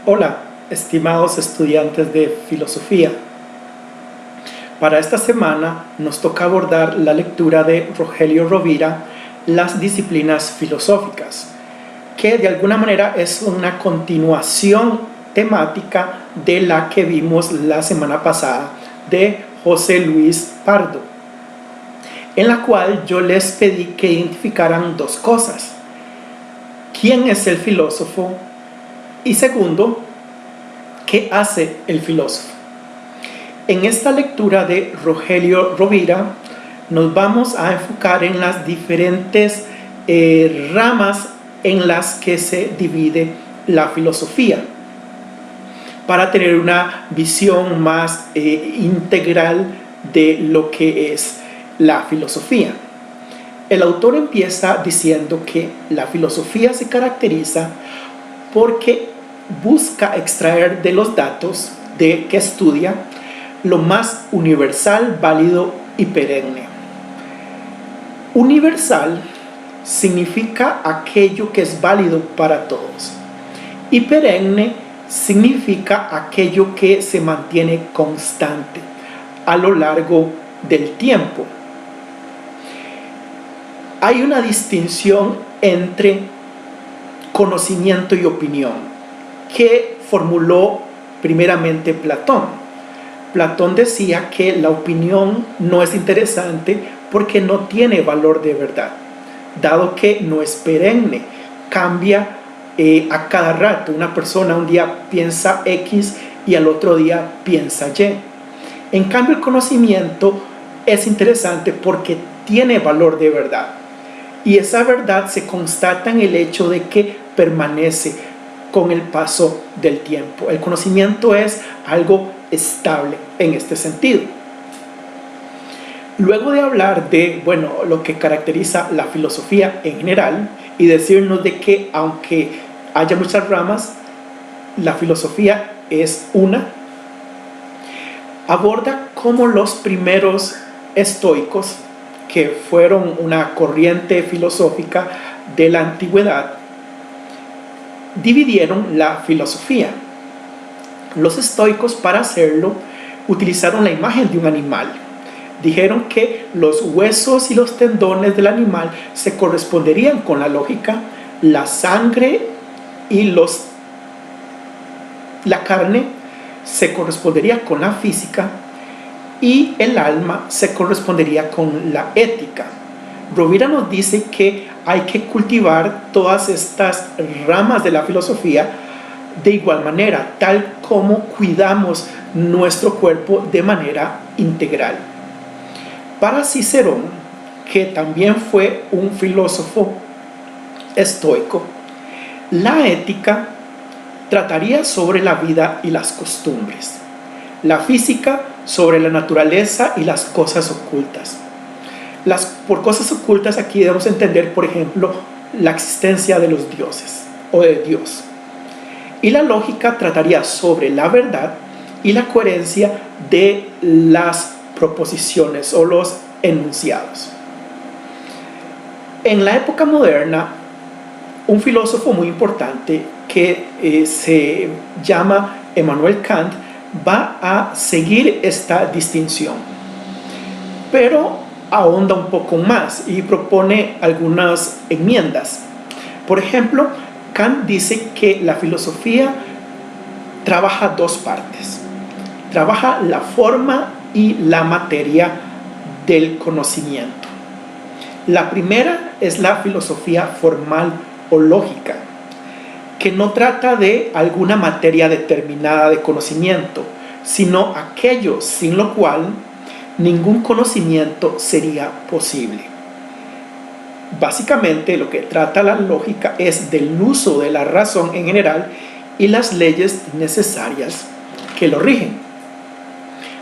Hola, estimados estudiantes de filosofía. Para esta semana nos toca abordar la lectura de Rogelio Rovira, Las disciplinas filosóficas, que de alguna manera es una continuación temática de la que vimos la semana pasada de José Luis Pardo, en la cual yo les pedí que identificaran dos cosas: ¿quién es el filósofo? Y segundo, ¿qué hace el filósofo? En esta lectura de Rogelio Rovira nos vamos a enfocar en las diferentes ramas en las que se divide la filosofía, para tener una visión más integral de lo que es la filosofía. El autor empieza diciendo que la filosofía se caracteriza porque busca extraer de los datos que estudia lo más universal, válido y perenne. Universal significa aquello que es válido para todos, y perenne significa aquello que se mantiene constante a lo largo del tiempo. Hay una distinción entre conocimiento y opinión que formuló primeramente Platón. Platón decía que la opinión no es interesante porque no tiene valor de verdad, dado que no es perenne, cambia a cada rato. Una persona un día piensa X y al otro día piensa Y. En cambio, el conocimiento es interesante porque tiene valor de verdad, y esa verdad se constata en el hecho de que permanece con el paso del tiempo. El conocimiento es algo estable en este sentido. Luego de hablar de lo que caracteriza la filosofía en general y decirnos de que aunque haya muchas ramas, la filosofía es una, aborda cómo los primeros estoicos, que fueron una corriente filosófica de la antigüedad, dividieron la filosofía. Los estoicos, para hacerlo, utilizaron la imagen de un animal. Dijeron que los huesos y los tendones del animal se corresponderían con la lógica, la sangre y la carne se correspondería con la física, y el alma se correspondería con la ética. Rovira nos dice que hay que cultivar todas estas ramas de la filosofía de igual manera, tal como cuidamos nuestro cuerpo de manera integral. Para Cicerón, que también fue un filósofo estoico, la ética trataría sobre la vida y las costumbres, la física sobre la naturaleza y las cosas ocultas. Por cosas ocultas aquí debemos entender, por ejemplo, la existencia de los dioses o de Dios. Y la lógica trataría sobre la verdad y la coherencia de las proposiciones o los enunciados. En la época moderna, un filósofo muy importante que se llama Immanuel Kant va a seguir esta distinción, pero ahonda un poco más y propone algunas enmiendas. Por ejemplo, Kant dice que la filosofía trabaja dos partes. Trabaja la forma y la materia del conocimiento. La primera es la filosofía formal o lógica, que no trata de alguna materia determinada de conocimiento, sino aquello sin lo cual ningún conocimiento sería posible. Básicamente, lo que trata la lógica es del uso de la razón en general y las leyes necesarias que lo rigen.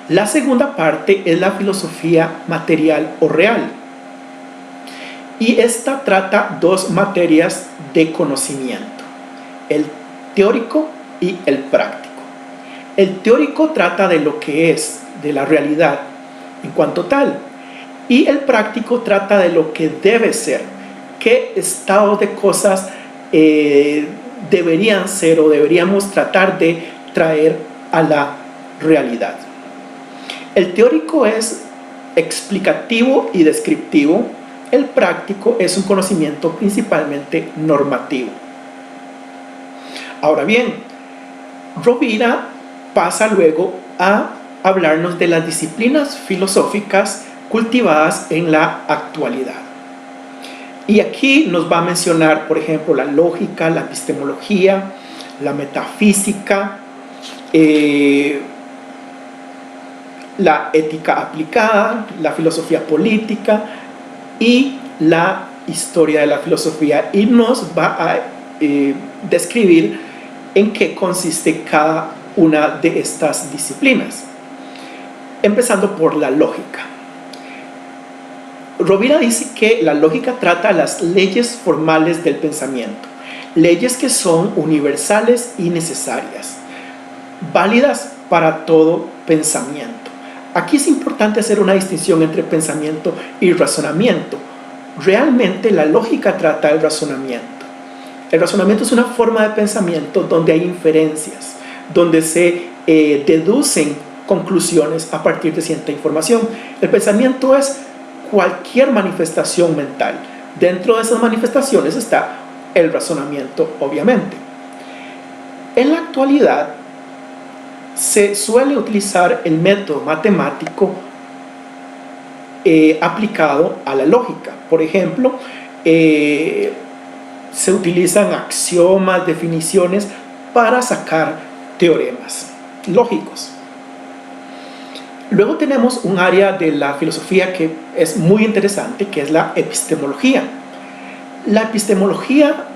La segunda parte es la filosofía material o real, y esta trata dos materias de conocimiento: el teórico y el práctico. El teórico trata de lo que es, de la realidad en cuanto tal, y el práctico trata de lo que debe ser, qué estado de cosas deberían ser o deberíamos tratar de traer a la realidad. El teórico es explicativo y descriptivo. El práctico es un conocimiento principalmente normativo. Ahora bien, Rovira pasa luego a hablarnos de las disciplinas filosóficas cultivadas en la actualidad. Y aquí nos va a mencionar, por ejemplo, la lógica, la epistemología, la metafísica, la ética aplicada, la filosofía política y la historia de la filosofía, y nos va a describir en qué consiste cada una de estas disciplinas. Empezando por la lógica. Rovira dice que la lógica trata las leyes formales del pensamiento, leyes que son universales y necesarias, válidas para todo pensamiento. Aquí es importante hacer una distinción entre pensamiento y razonamiento. Realmente la lógica trata el razonamiento. El razonamiento es una forma de pensamiento donde hay inferencias, donde se deducen conclusiones a partir de cierta información. El pensamiento es cualquier manifestación mental. Dentro de esas manifestaciones está el razonamiento, obviamente. En la actualidad se suele utilizar el método matemático aplicado a la lógica. Por ejemplo, se utilizan axiomas, definiciones para sacar teoremas lógicos. Luego tenemos un área de la filosofía que es muy interesante, que es la epistemología. La epistemología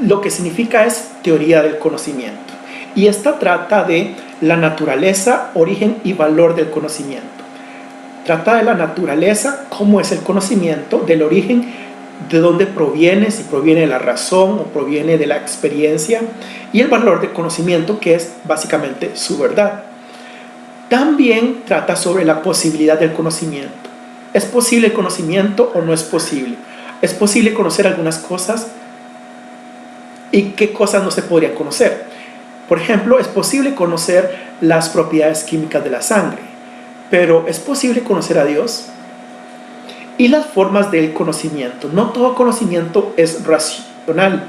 lo que significa es teoría del conocimiento, y esta trata de la naturaleza, origen y valor del conocimiento. Trata de la naturaleza, cómo es el conocimiento, del origen, de dónde proviene, si proviene de la razón o proviene de la experiencia, y el valor del conocimiento, que es básicamente su verdad. También trata sobre la posibilidad del conocimiento. ¿Es posible el conocimiento o no es posible? ¿Es posible conocer algunas cosas? ¿Y qué cosas no se podrían conocer? Por ejemplo, es posible conocer las propiedades químicas de la sangre, pero ¿es posible conocer a Dios? Y las formas del conocimiento. No todo conocimiento es racional,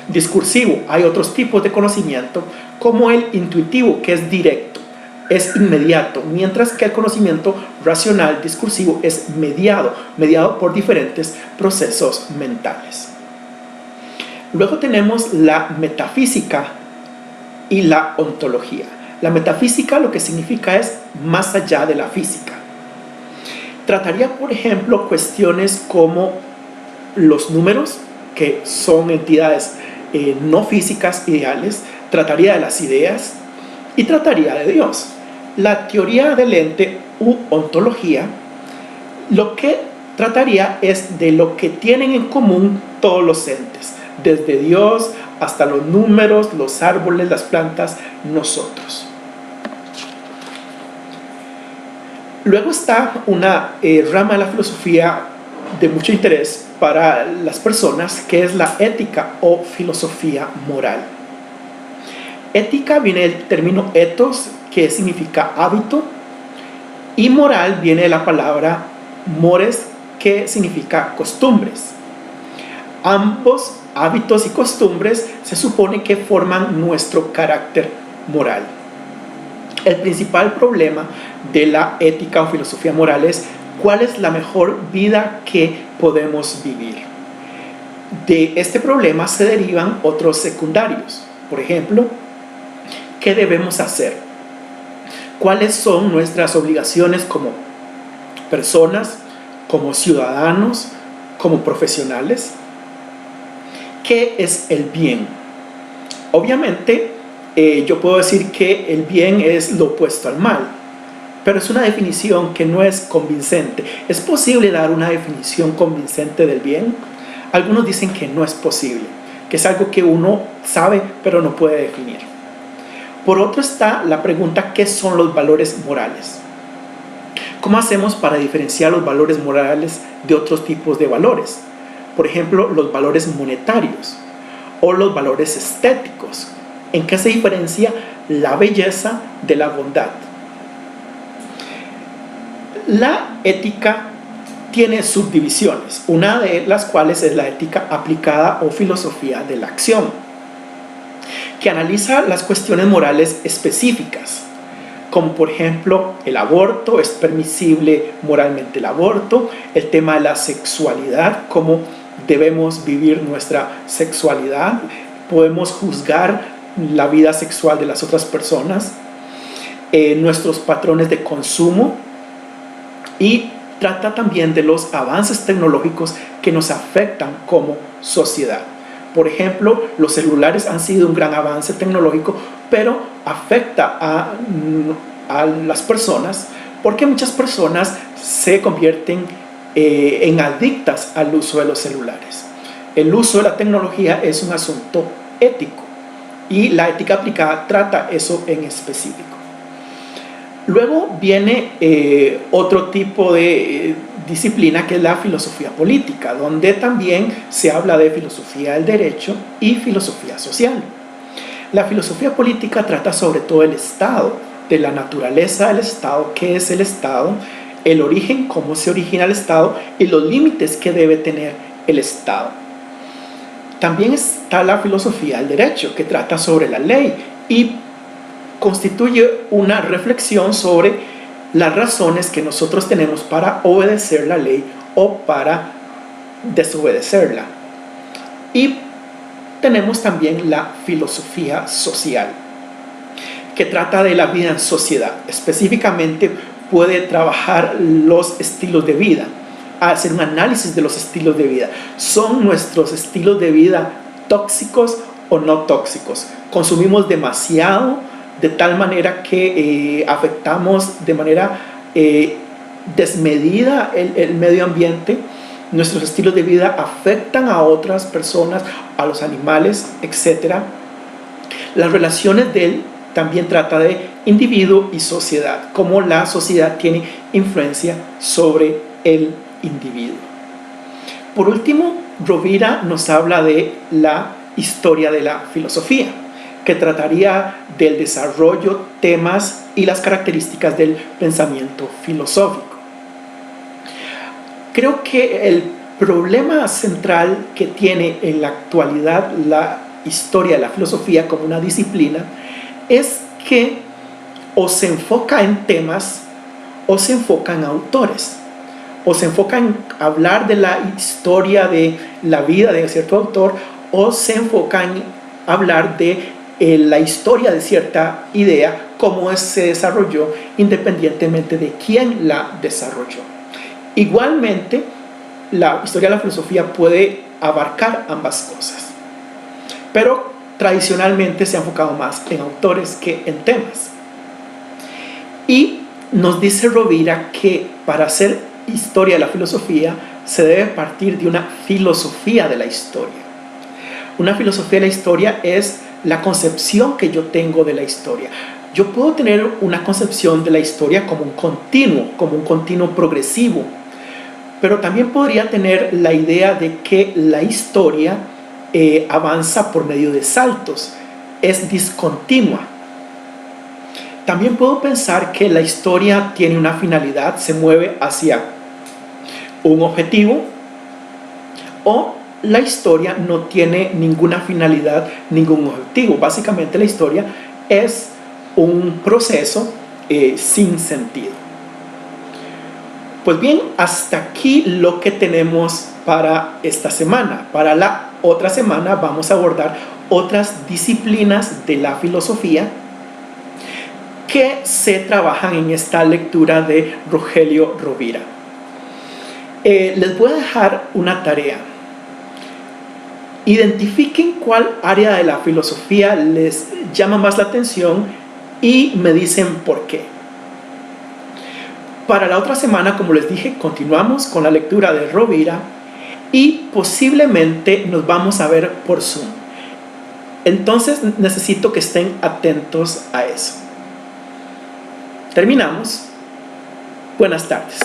discursivo. Hay otros tipos de conocimiento, como el intuitivo, que es directo, es inmediato, mientras que el conocimiento racional, discursivo, es mediado por diferentes procesos mentales. Luego tenemos la metafísica y la ontología. La metafísica lo que significa es más allá de la física. Trataría, por ejemplo, cuestiones como los números, que son entidades no físicas ideales. Trataría de las ideas y trataría de Dios. La teoría del ente u ontología lo que trataría es de lo que tienen en común todos los entes, desde Dios hasta los números, los árboles, las plantas, nosotros. Luego está una rama de la filosofía de mucho interés para las personas, que es la ética o filosofía moral. Ética viene del término ethos, que significa hábito, y moral viene de la palabra mores, que significa costumbres. Ambos hábitos y costumbres se supone que forman nuestro carácter moral. El principal problema de la ética o filosofía moral es cuál es la mejor vida que podemos vivir. De este problema se derivan otros secundarios. Por ejemplo, ¿qué debemos hacer? ¿Cuáles son nuestras obligaciones como personas, como ciudadanos, como profesionales? ¿Qué es el bien? Obviamente, yo puedo decir que el bien es lo opuesto al mal, pero es una definición que no es convincente. ¿Es posible dar una definición convincente del bien? Algunos dicen que no es posible, que es algo que uno sabe pero no puede definir. Por otro está la pregunta: ¿qué son los valores morales? ¿Cómo hacemos para diferenciar los valores morales de otros tipos de valores? Por ejemplo, los valores monetarios o los valores estéticos. ¿En qué se diferencia la belleza de la bondad? La ética tiene subdivisiones, una de las cuales es la ética aplicada o filosofía de la acción, que analiza las cuestiones morales específicas, como por ejemplo el aborto, es permisible moralmente el aborto, el tema de la sexualidad, cómo debemos vivir nuestra sexualidad, podemos juzgar la vida sexual de las otras personas, nuestros patrones de consumo, y trata también de los avances tecnológicos que nos afectan como sociedad. Por ejemplo, los celulares han sido un gran avance tecnológico, pero afecta a las personas porque muchas personas se convierten en adictas al uso de los celulares. El uso de la tecnología es un asunto ético y la ética aplicada trata eso en específico. Luego viene otro tipo de disciplina que es la filosofía política, donde también se habla de filosofía del derecho y filosofía social. La filosofía política trata sobre todo el Estado, de la naturaleza del Estado, qué es el Estado, el origen, cómo se origina el Estado y los límites que debe tener el Estado. También está la filosofía del derecho, que trata sobre la ley y constituye una reflexión sobre las razones que nosotros tenemos para obedecer la ley o para desobedecerla. Y tenemos también la filosofía social, que trata de la vida en sociedad. Específicamente puede trabajar los estilos de vida, hacer un análisis de los estilos de vida. ¿Son nuestros estilos de vida tóxicos o no tóxicos? ¿Consumimos demasiado de tal manera que afectamos de manera desmedida el medio ambiente? Nuestros estilos de vida afectan a otras personas, a los animales, etc. Las relaciones de él también trata de individuo y sociedad, cómo la sociedad tiene influencia sobre el individuo. Por último, Rovira nos habla de la historia de la filosofía, que trataría del desarrollo, temas y las características del pensamiento filosófico. Creo que el problema central que tiene en la actualidad la historia de la filosofía como una disciplina es que o se enfoca en temas o se enfoca en autores, o se enfoca en hablar de la historia de la vida de cierto autor, o se enfoca en hablar de la historia de cierta idea, cómo se desarrolló independientemente de quién la desarrolló. Igualmente, la historia de la filosofía puede abarcar ambas cosas, pero tradicionalmente se ha enfocado más en autores que en temas. Y nos dice Rovira que para hacer historia de la filosofía se debe partir de una filosofía de la historia. Una filosofía de la historia es la concepción que yo tengo de la historia. Yo puedo tener una concepción de la historia como un continuo progresivo, pero también podría tener la idea de que la historia avanza por medio de saltos, es discontinua. También puedo pensar que la historia tiene una finalidad, se mueve hacia un objetivo, o la historia no tiene ninguna finalidad, ningún objetivo. Básicamente la historia es un proceso sin sentido. Pues bien, hasta aquí lo que tenemos para esta semana. Para la otra semana vamos a abordar otras disciplinas de la filosofía que se trabajan en esta lectura de Rogelio Rovira. Les voy a dejar una tarea. Identifiquen cuál área de la filosofía les llama más la atención y me dicen por qué. Para la otra semana, como les dije, continuamos con la lectura de Rovira y posiblemente nos vamos a ver por Zoom. Entonces necesito que estén atentos a eso. Terminamos. Buenas tardes.